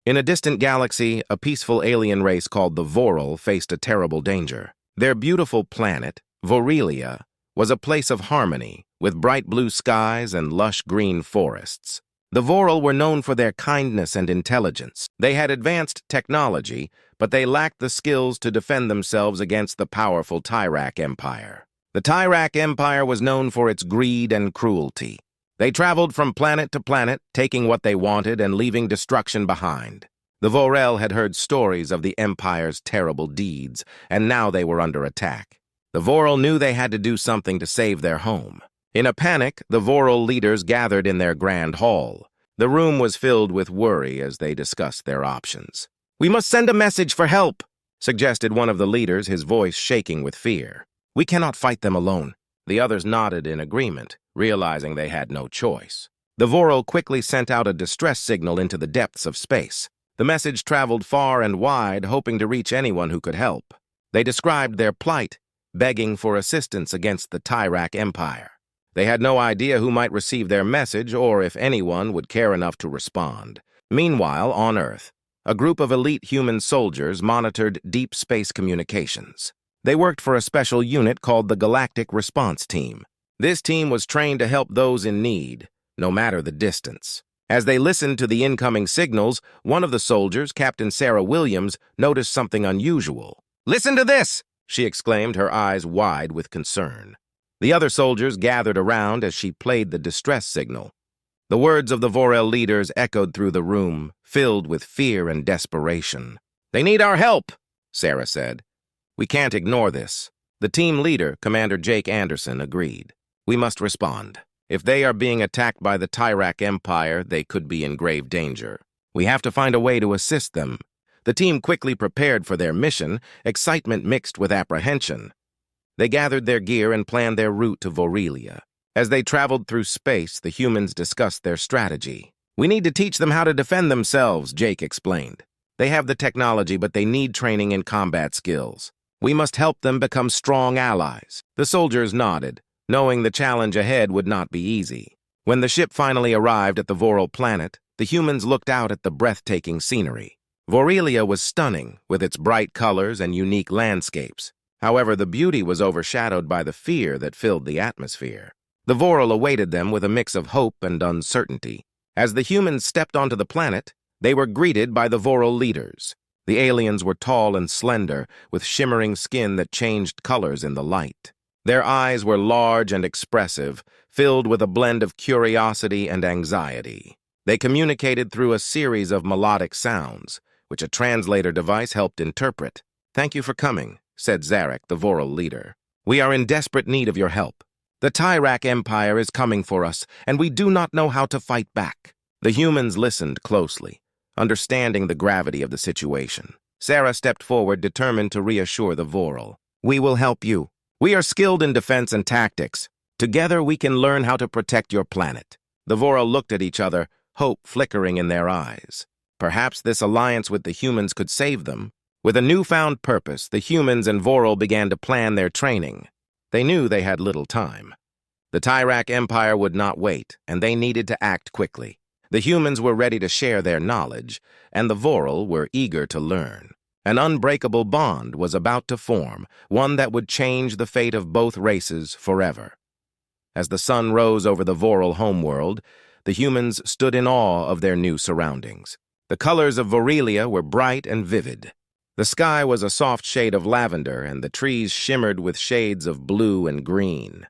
In a distant galaxy, a peaceful alien race called the Voral faced a terrible danger. Their beautiful planet, Vorelia, was a place of harmony, with bright blue skies and lush green forests. The Voral were known for their kindness and intelligence. They had advanced technology, but they lacked the skills to defend themselves against the powerful Tyrak Empire. The Tyrak Empire was known for its greed and cruelty. They traveled from planet to planet, taking what they wanted and leaving destruction behind. The Vorel had heard stories of the Empire's terrible deeds, and now they were under attack. The Voral knew they had to do something to save their home. In a panic, the Voral leaders gathered in their grand hall. The room was filled with worry as they discussed their options. "We must send a message for help," suggested one of the leaders, his voice shaking with fear. "We cannot fight them alone." The others nodded in agreement, realizing they had no choice. The Voral quickly sent out a distress signal into the depths of space. The message traveled far and wide, hoping to reach anyone who could help. They described their plight, begging for assistance against the Tyrak Empire. They had no idea who might receive their message or if anyone would care enough to respond. Meanwhile, on Earth, a group of elite human soldiers monitored deep space communications. They worked for a special unit called the Galactic Response Team. This team was trained to help those in need, no matter the distance. As they listened to the incoming signals, one of the soldiers, Captain Sarah Williams, noticed something unusual. "Listen to this!" she exclaimed, her eyes wide with concern. The other soldiers gathered around as she played the distress signal. The words of the Vorel leaders echoed through the room, filled with fear and desperation. "They need our help," Sarah said. "We can't ignore this." The team leader, Commander Jake Anderson, agreed. "We must respond. If they are being attacked by the Tyrak Empire, they could be in grave danger. We have to find a way to assist them." The team quickly prepared for their mission, excitement mixed with apprehension. They gathered their gear and planned their route to Vorelia. As they traveled through space, the humans discussed their strategy. "We need to teach them how to defend themselves," Jake explained. "They have the technology, but they need training in combat skills. We must help them become strong allies." The soldiers nodded, knowing the challenge ahead would not be easy. When the ship finally arrived at the Voral planet, the humans looked out at the breathtaking scenery. Vorelia was stunning, with its bright colors and unique landscapes. However, the beauty was overshadowed by the fear that filled the atmosphere. The Voral awaited them with a mix of hope and uncertainty. As the humans stepped onto the planet, they were greeted by the Voral leaders. The aliens were tall and slender, with shimmering skin that changed colors in the light. Their eyes were large and expressive, filled with a blend of curiosity and anxiety. They communicated through a series of melodic sounds, which a translator device helped interpret. "Thank you for coming," said Zarek, the Voral leader. "We are in desperate need of your help. The Tyrak Empire is coming for us, and we do not know how to fight back." The humans listened closely, understanding the gravity of the situation. Sarah stepped forward, determined to reassure the Voral. "We will help you. We are skilled in defense and tactics. Together we can learn how to protect your planet." The Voral looked at each other, hope flickering in their eyes. Perhaps this alliance with the humans could save them. With a newfound purpose, the humans and Voral began to plan their training. They knew they had little time. The Tyrak Empire would not wait, and they needed to act quickly. The humans were ready to share their knowledge, and the Voral were eager to learn. An unbreakable bond was about to form, one that would change the fate of both races forever. As the sun rose over the Voral homeworld, the humans stood in awe of their new surroundings. The colors of Vorelia were bright and vivid. The sky was a soft shade of lavender, and the trees shimmered with shades of blue and green.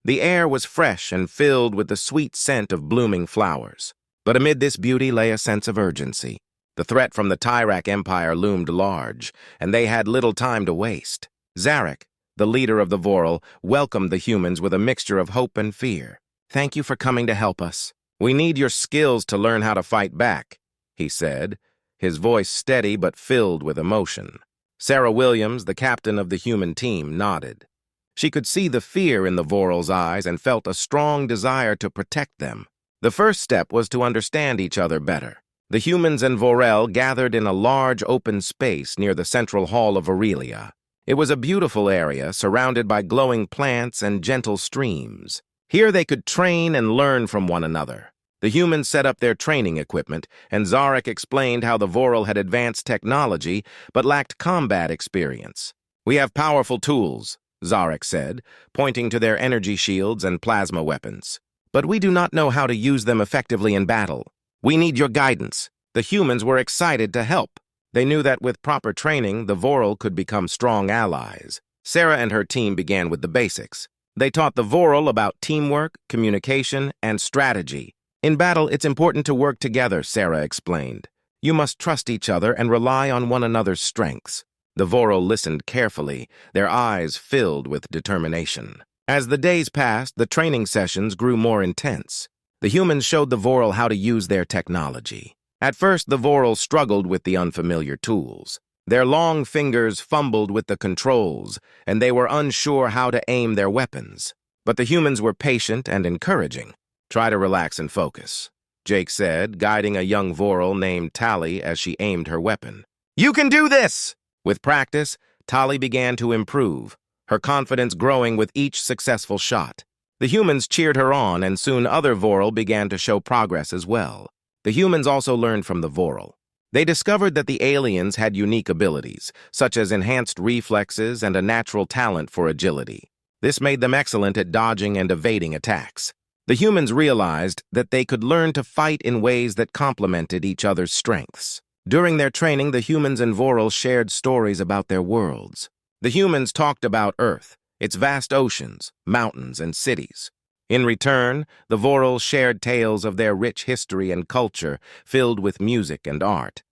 The air was fresh and filled with the sweet scent of blooming flowers. But amid this beauty lay a sense of urgency. The threat from the Tyrak Empire loomed large, and they had little time to waste. Zarek, the leader of the Voral, welcomed the humans with a mixture of hope and fear. "Thank you for coming to help us. We need your skills to learn how to fight back," he said, his voice steady but filled with emotion. Sarah Williams, the captain of the human team, nodded. She could see the fear in the Voral's eyes and felt a strong desire to protect them. The first step was to understand each other better. The humans and Vorel gathered in a large open space near the central hall of Vorelia. It was a beautiful area surrounded by glowing plants and gentle streams. Here they could train and learn from one another. The humans set up their training equipment, and Zarek explained how the Voral had advanced technology but lacked combat experience. "We have powerful tools," Zarek said, pointing to their energy shields and plasma weapons. "But we do not know how to use them effectively in battle. We need your guidance." The humans were excited to help. They knew that with proper training, the Voral could become strong allies. Sarah and her team began with the basics. They taught the Voral about teamwork, communication, and strategy. "In battle, it's important to work together," Sarah explained. "You must trust each other and rely on one another's strengths." The Voral listened carefully, their eyes filled with determination. As the days passed, the training sessions grew more intense. The humans showed the Voral how to use their technology. At first, the Voral struggled with the unfamiliar tools. Their long fingers fumbled with the controls, and they were unsure how to aim their weapons. But the humans were patient and encouraging. "Try to relax and focus," Jake said, guiding a young Voral named Tali as she aimed her weapon. "You can do this!" With practice, Tali began to improve, her confidence growing with each successful shot. The humans cheered her on, and soon other Voral began to show progress as well. The humans also learned from the Voral. They discovered that the aliens had unique abilities, such as enhanced reflexes and a natural talent for agility. This made them excellent at dodging and evading attacks. The humans realized that they could learn to fight in ways that complemented each other's strengths. During their training, the humans and Voral shared stories about their worlds. The humans talked about Earth, its vast oceans, mountains, and cities. In return, the Voral shared tales of their rich history and culture, filled with music and art.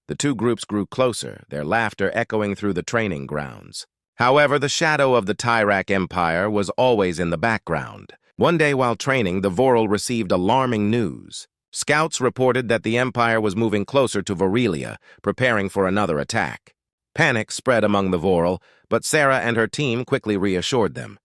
The two groups grew closer, their laughter echoing through the training grounds. However, the shadow of the Tyrak Empire was always in the background. One day while training, the Voral received alarming news. Scouts reported that the Empire was moving closer to Vorelia, preparing for another attack. Panic spread among the Voral, but Sarah and her team quickly reassured them.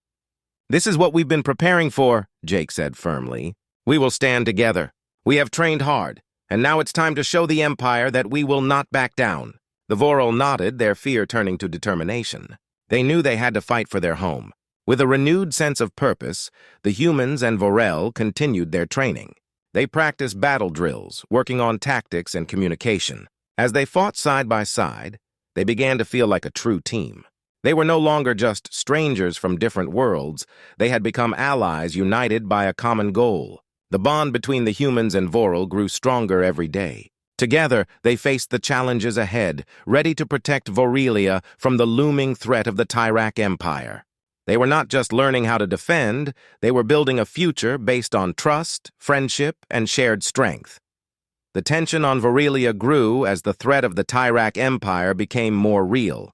"This is what we've been preparing for," Jake said firmly. "We will stand together. We have trained hard, and now it's time to show the Empire that we will not back down." The Voral nodded, their fear turning to determination. They knew they had to fight for their home. With a renewed sense of purpose, the humans and Vorel continued their training. They practiced battle drills, working on tactics and communication. As they fought side by side, they began to feel like a true team. They were no longer just strangers from different worlds. They had become allies united by a common goal. The bond between the humans and Voral grew stronger every day. Together, they faced the challenges ahead, ready to protect Vorelia from the looming threat of the Tyrak Empire. They were not just learning how to defend, they were building a future based on trust, friendship, and shared strength. The tension on Vorelia grew as the threat of the Tyrak Empire became more real.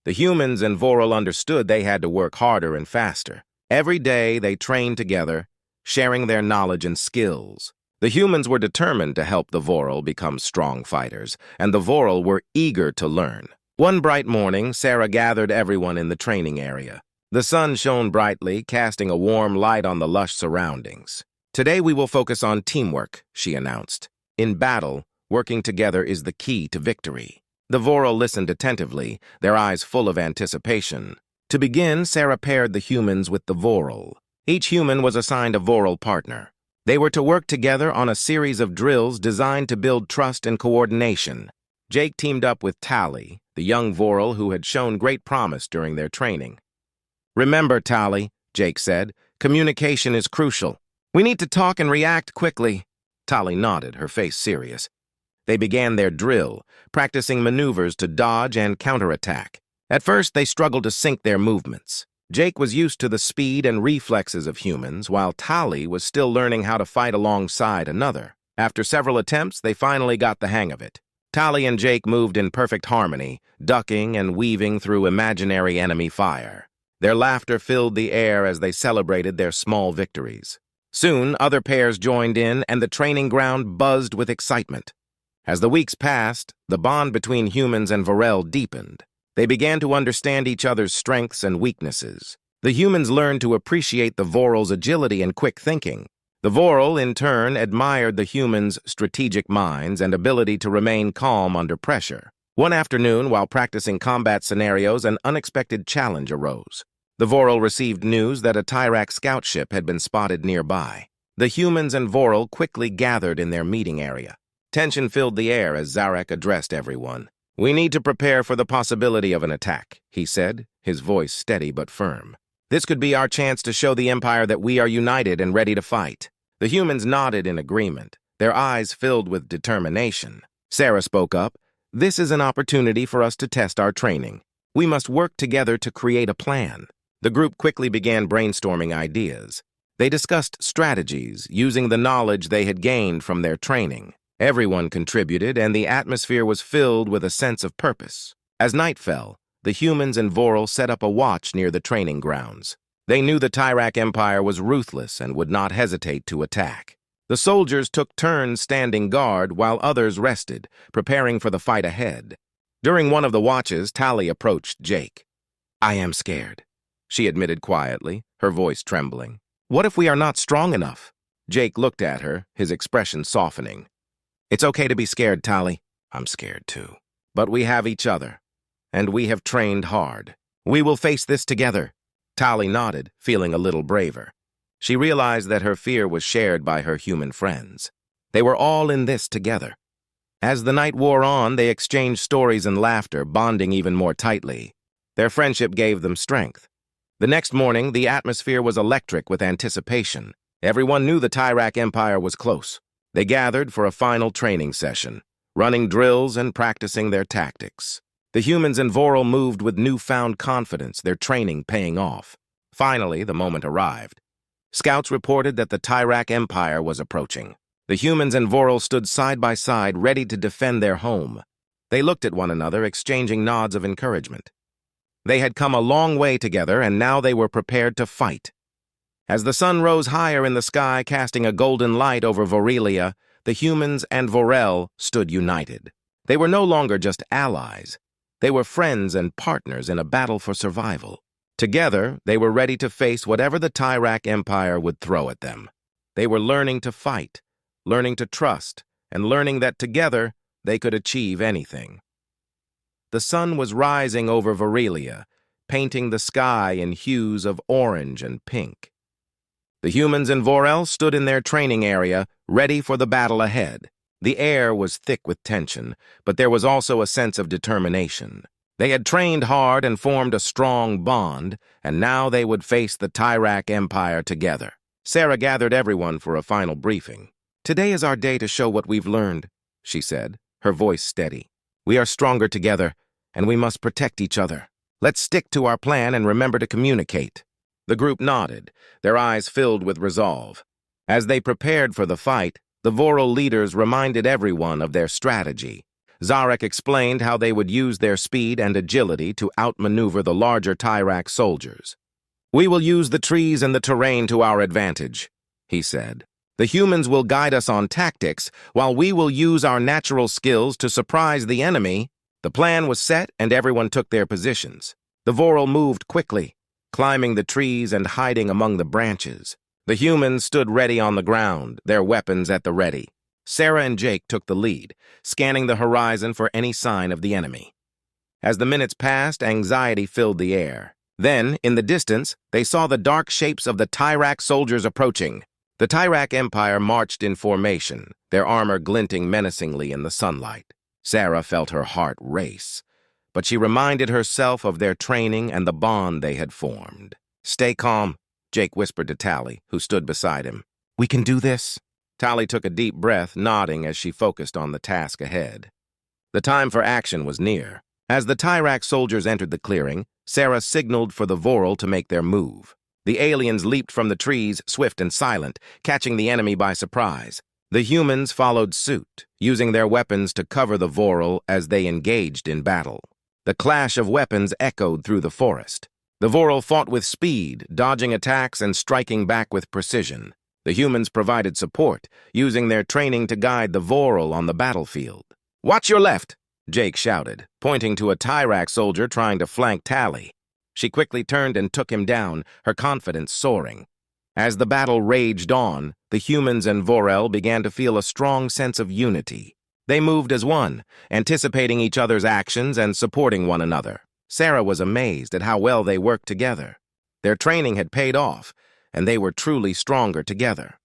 The humans and Voral understood they had to work harder and faster. Every day, they trained together, sharing their knowledge and skills. The humans were determined to help the Voral become strong fighters, and the Voral were eager to learn. One bright morning, Sarah gathered everyone in the training area. The sun shone brightly, casting a warm light on the lush surroundings. "Today we will focus on teamwork," she announced. "In battle, working together is the key to victory." The Voral listened attentively, their eyes full of anticipation. To begin, Sarah paired the humans with the Voral. Each human was assigned a Voral partner. They were to work together on a series of drills designed to build trust and coordination. Jake teamed up with Tali, the young Voral who had shown great promise during their training. "Remember, Tali," Jake said, "communication is crucial. We need to talk and react quickly." Tali nodded, her face serious. They began their drill, practicing maneuvers to dodge and counterattack. At first, they struggled to sync their movements. Jake was used to the speed and reflexes of humans, while Tali was still learning how to fight alongside another. After several attempts, they finally got the hang of it. Tali and Jake moved in perfect harmony, ducking and weaving through imaginary enemy fire. Their laughter filled the air as they celebrated their small victories. Soon, other pairs joined in, and the training ground buzzed with excitement. As the weeks passed, the bond between humans and Vorel deepened. They began to understand each other's strengths and weaknesses. The humans learned to appreciate the Voral's agility and quick thinking. The Voral, in turn, admired the humans' strategic minds and ability to remain calm under pressure. One afternoon, while practicing combat scenarios, an unexpected challenge arose. The Voral received news that a Tyrak scout ship had been spotted nearby. The humans and Vorel quickly gathered in their meeting area. Tension filled the air as Zarek addressed everyone. "We need to prepare for the possibility of an attack," he said, his voice steady but firm. "This could be our chance to show the Empire that we are united and ready to fight." The humans nodded in agreement, their eyes filled with determination. Sarah spoke up. "This is an opportunity for us to test our training. We must work together to create a plan." The group quickly began brainstorming ideas. They discussed strategies, using the knowledge they had gained from their training. Everyone contributed, and the atmosphere was filled with a sense of purpose. As night fell, the humans and Vorel set up a watch near the training grounds. They knew the Tyrak Empire was ruthless and would not hesitate to attack. The soldiers took turns standing guard while others rested, preparing for the fight ahead. During one of the watches, Tali approached Jake. "I am scared," she admitted quietly, her voice trembling. "What if we are not strong enough?" Jake looked at her, his expression softening. "It's okay to be scared, Tali. I'm scared too. But we have each other, and we have trained hard. We will face this together." Tali nodded, feeling a little braver. She realized that her fear was shared by her human friends. They were all in this together. As the night wore on, they exchanged stories and laughter, bonding even more tightly. Their friendship gave them strength. The next morning, the atmosphere was electric with anticipation. Everyone knew the Tyrak Empire was close. They gathered for a final training session, running drills and practicing their tactics. The humans and Vorel moved with newfound confidence, their training paying off. Finally, the moment arrived. Scouts reported that the Tyrak Empire was approaching. The humans and Vorel stood side by side, ready to defend their home. They looked at one another, exchanging nods of encouragement. They had come a long way together, and now they were prepared to fight. As the sun rose higher in the sky, casting a golden light over Vorelia, the humans and Vorel stood united. They were no longer just allies. They were friends and partners in a battle for survival. Together, they were ready to face whatever the Tyrak Empire would throw at them. They were learning to fight, learning to trust, and learning that together they could achieve anything. The sun was rising over Vorelia, painting the sky in hues of orange and pink. The humans and Vorel stood in their training area, ready for the battle ahead. The air was thick with tension, but there was also a sense of determination. They had trained hard and formed a strong bond, and now they would face the Tyrak Empire together. Sarah gathered everyone for a final briefing. "Today is our day to show what we've learned," she said, her voice steady. "We are stronger together, and we must protect each other. Let's stick to our plan and remember to communicate." The group nodded, their eyes filled with resolve. As they prepared for the fight, the Vorel leaders reminded everyone of their strategy. Zarek explained how they would use their speed and agility to outmaneuver the larger Tyrak soldiers. "We will use the trees and the terrain to our advantage," he said. "The humans will guide us on tactics, while we will use our natural skills to surprise the enemy." The plan was set, and everyone took their positions. The Vorel moved quickly, climbing the trees and hiding among the branches. The humans stood ready on the ground, their weapons at the ready. Sarah and Jake took the lead, scanning the horizon for any sign of the enemy. As the minutes passed, anxiety filled the air. Then, in the distance, they saw the dark shapes of the Tyrak soldiers approaching. The Tyrak Empire marched in formation, their armor glinting menacingly in the sunlight. Sarah felt her heart race, but she reminded herself of their training and the bond they had formed. "Stay calm," Jake whispered to Tali, who stood beside him. "We can do this." Tali took a deep breath, nodding as she focused on the task ahead. The time for action was near. As the Tyrak soldiers entered the clearing, Sarah signaled for the Vorel to make their move. The aliens leaped from the trees, swift and silent, catching the enemy by surprise. The humans followed suit, using their weapons to cover the Vorel as they engaged in battle. The clash of weapons echoed through the forest. The Vorel fought with speed, dodging attacks and striking back with precision. The humans provided support, using their training to guide the Vorel on the battlefield. "Watch your left!" Jake shouted, pointing to a Tyrak soldier trying to flank Tali. She quickly turned and took him down, her confidence soaring. As the battle raged on, the humans and Vorel began to feel a strong sense of unity. They moved as one, anticipating each other's actions and supporting one another. Sarah was amazed at how well they worked together. Their training had paid off, and they were truly stronger together.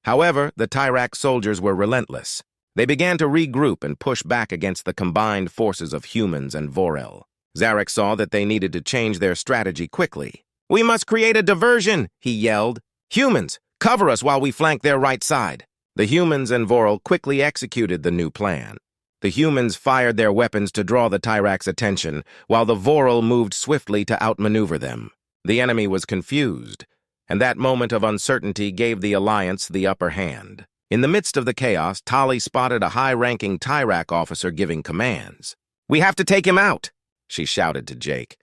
However, the Tyrak soldiers were relentless. They began to regroup and push back against the combined forces of humans and Vorel. Zarek saw that they needed to change their strategy quickly. "We must create a diversion," he yelled. "Humans, cover us while we flank their right side." The humans and Vorel quickly executed the new plan. The humans fired their weapons to draw the Tyrak's attention, while the Vorel moved swiftly to outmaneuver them. The enemy was confused, and that moment of uncertainty gave the Alliance the upper hand. In the midst of the chaos, Tali spotted a high-ranking Tyrak officer giving commands. "We have to take him out," she shouted to Jake.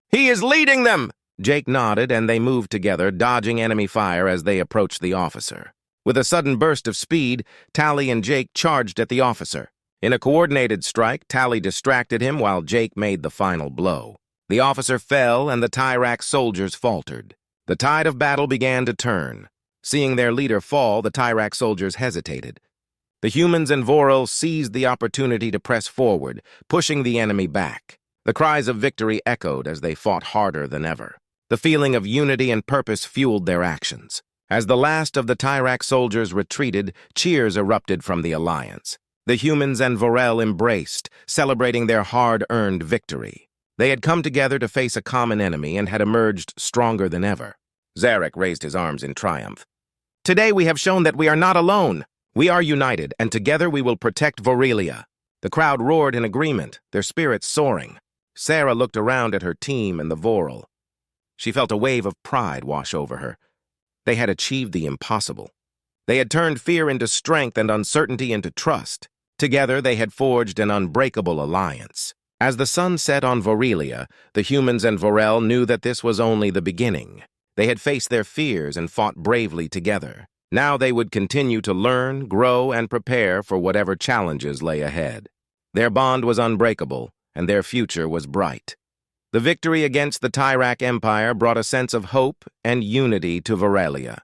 "He is leading them!" Jake nodded, and they moved together, dodging enemy fire as they approached the officer. With a sudden burst of speed, Tali and Jake charged at the officer. In a coordinated strike, Tali distracted him while Jake made the final blow. The officer fell, and the Tyrak soldiers faltered. The tide of battle began to turn. Seeing their leader fall, the Tyrak soldiers hesitated. The humans and Vorel seized the opportunity to press forward, pushing the enemy back. The cries of victory echoed as they fought harder than ever. The feeling of unity and purpose fueled their actions. As the last of the Tyrak soldiers retreated, cheers erupted from the Alliance. The humans and Vorel embraced, celebrating their hard-earned victory. They had come together to face a common enemy and had emerged stronger than ever. Zarek raised his arms in triumph. "Today we have shown that we are not alone. We are united, and together we will protect Vorelia." The crowd roared in agreement, their spirits soaring. Sarah looked around at her team and the Vorel. She felt a wave of pride wash over her. They had achieved the impossible. They had turned fear into strength and uncertainty into trust. Together, they had forged an unbreakable alliance. As the sun set on Vorelia, the humans and Vorel knew that this was only the beginning. They had faced their fears and fought bravely together. Now they would continue to learn, grow, and prepare for whatever challenges lay ahead. Their bond was unbreakable, and their future was bright. The victory against the Tyrak Empire brought a sense of hope and unity to Vorelia.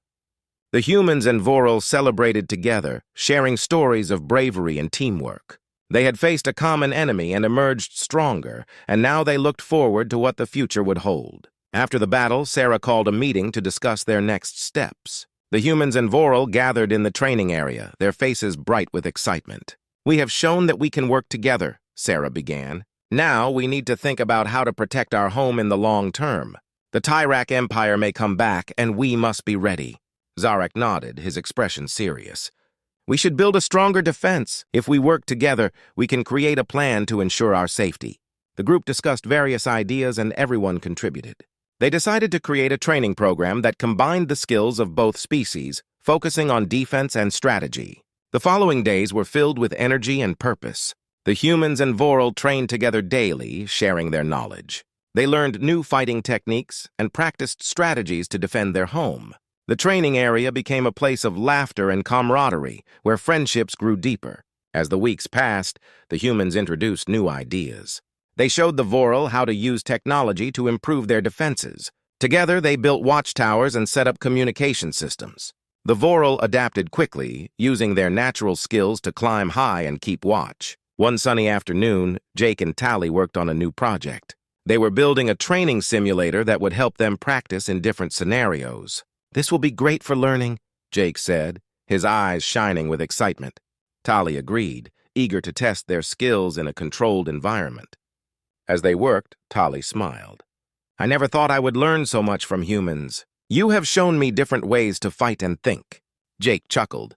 The humans and Vorel celebrated together, sharing stories of bravery and teamwork. They had faced a common enemy and emerged stronger, and now they looked forward to what the future would hold. After the battle, Sarah called a meeting to discuss their next steps. The humans and Vorel gathered in the training area, their faces bright with excitement. "We have shown that we can work together," Sarah began. "Now we need to think about how to protect our home in the long term. The Tyrak Empire may come back, and we must be ready." Zarek nodded, his expression serious. "We should build a stronger defense. If we work together, we can create a plan to ensure our safety." The group discussed various ideas and everyone contributed. They decided to create a training program that combined the skills of both species, focusing on defense and strategy. The following days were filled with energy and purpose. The humans and Vorel trained together daily, sharing their knowledge. They learned new fighting techniques and practiced strategies to defend their home. The training area became a place of laughter and camaraderie, where friendships grew deeper. As the weeks passed, the humans introduced new ideas. They showed the Vorel how to use technology to improve their defenses. Together, they built watchtowers and set up communication systems. The Vorel adapted quickly, using their natural skills to climb high and keep watch. One sunny afternoon, Jake and Tali worked on a new project. They were building a training simulator that would help them practice in different scenarios. "This will be great for learning," Jake said, his eyes shining with excitement. Tali agreed, eager to test their skills in a controlled environment. As they worked, Tali smiled. "I never thought I would learn so much from humans. You have shown me different ways to fight and think." Jake chuckled.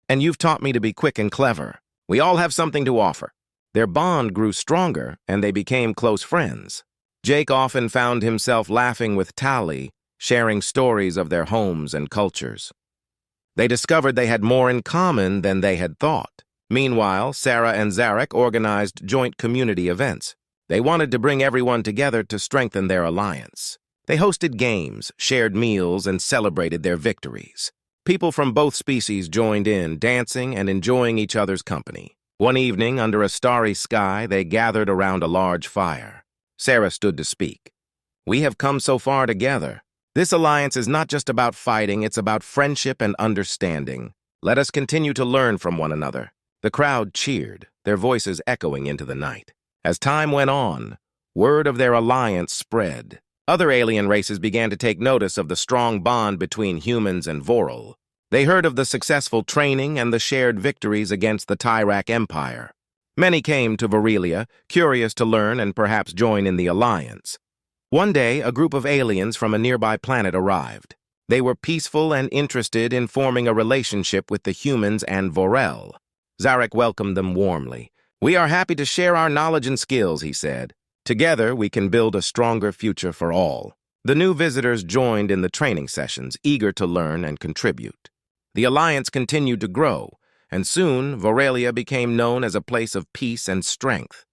"And you've taught me to be quick and clever. We all have something to offer." Their bond grew stronger, and they became close friends. Jake often found himself laughing with Tali, sharing stories of their homes and cultures. They discovered they had more in common than they had thought. Meanwhile, Sarah and Zarek organized joint community events. They wanted to bring everyone together to strengthen their alliance. They hosted games, shared meals, and celebrated their victories. People from both species joined in, dancing and enjoying each other's company. One evening, under a starry sky, they gathered around a large fire. Sarah stood to speak. "We have come so far together. This alliance is not just about fighting, it's about friendship and understanding. Let us continue to learn from one another." The crowd cheered, their voices echoing into the night. As time went on, word of their alliance spread. Other alien races began to take notice of the strong bond between humans and Vorel. They heard of the successful training and the shared victories against the Tyrak Empire. Many came to Varelia, curious to learn and perhaps join in the alliance. One day, a group of aliens from a nearby planet arrived. They were peaceful and interested in forming a relationship with the humans and Vorel. Zarek welcomed them warmly. "We are happy to share our knowledge and skills," he said. "Together, we can build a stronger future for all." The new visitors joined in the training sessions, eager to learn and contribute. The alliance continued to grow, and soon Varelia became known as a place of peace and strength.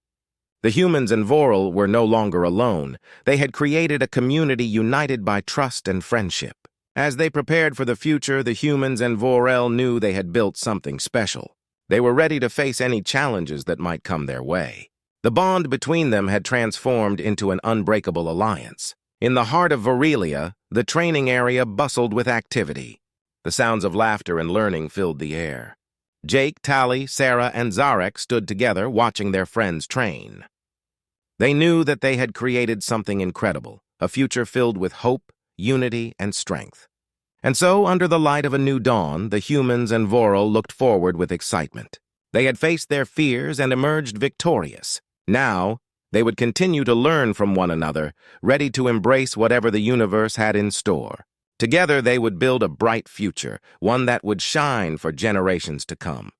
The humans and Vorel were no longer alone. They had created a community united by trust and friendship. As they prepared for the future, the humans and Vorel knew they had built something special. They were ready to face any challenges that might come their way. The bond between them had transformed into an unbreakable alliance. In the heart of Varelia, the training area bustled with activity. The sounds of laughter and learning filled the air. Jake, Tally, Sarah, and Zarek stood together, watching their friends train. They knew that they had created something incredible, a future filled with hope, unity, and strength. And so, under the light of a new dawn, the humans and Vorel looked forward with excitement. They had faced their fears and emerged victorious. Now, they would continue to learn from one another, ready to embrace whatever the universe had in store. Together, they would build a bright future, one that would shine for generations to come.